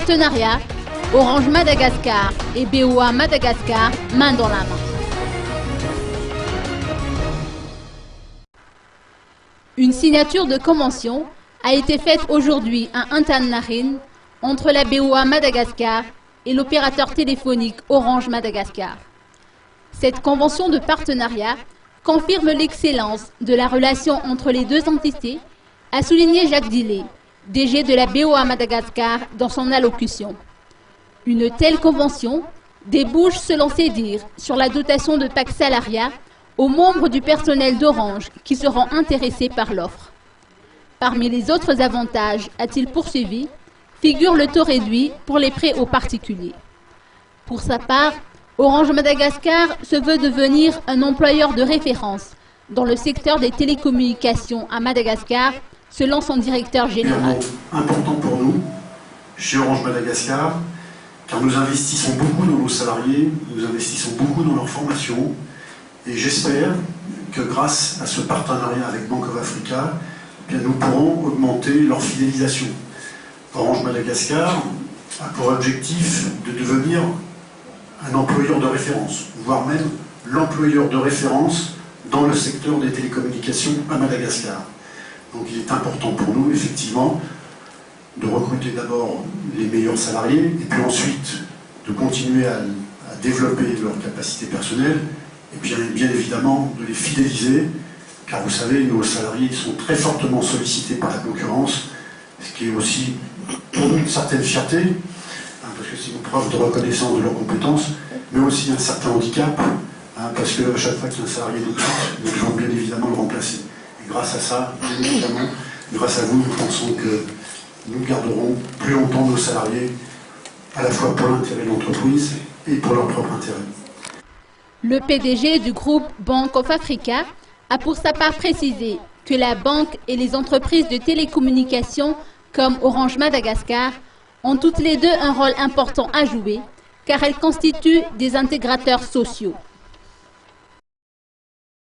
partenariat, Orange Madagascar et BOA Madagascar, main dans la main. Une signature de convention a été faite aujourd'hui à Antananarivo entre la BOA Madagascar et l'opérateur téléphonique Orange Madagascar. Cette convention de partenariat confirme l'excellence de la relation entre les deux entités, a souligné Jacques Dillet, DG de la BOA Madagascar, dans son allocution. Une telle convention débouche, selon ses dires, sur la dotation de PAC salariat aux membres du personnel d'Orange qui seront intéressés par l'offre. Parmi les autres avantages, a-t-il poursuivi, figure le taux réduit pour les prêts aux particuliers. Pour sa part, Orange Madagascar se veut devenir un employeur de référence dans le secteur des télécommunications à Madagascar, selon son directeur général. C'est important pour nous, chez Orange Madagascar, car nous investissons beaucoup dans nos salariés, nous investissons beaucoup dans leur formation, et j'espère que grâce à ce partenariat avec Bank of Africa, eh bien, nous pourrons augmenter leur fidélisation. Orange Madagascar a pour objectif de devenir un employeur de référence, voire même l'employeur de référence dans le secteur des télécommunications à Madagascar. Donc il est important pour nous, effectivement, de recruter d'abord les meilleurs salariés, et puis ensuite de continuer à développer leur capacité personnelle, et puis bien évidemment de les fidéliser, car vous savez, nos salariés sont très fortement sollicités par la concurrence, ce qui est aussi pour nous une certaine fierté, parce que c'est une preuve de reconnaissance de leurs compétences, mais aussi un certain handicap, parce qu'à chaque fois qu'un salarié nous quitte, nous devons bien évidemment le remplacer. Et grâce à ça, bien évidemment, grâce à vous, nous pensons que nous garderons plus longtemps nos salariés, à la fois pour l'intérêt de l'entreprise et pour leur propre intérêt. Le PDG du groupe Bank of Africa a pour sa part précisé que la banque et les entreprises de télécommunications comme Orange Madagascar ont toutes les deux un rôle important à jouer, car elles constituent des intégrateurs sociaux.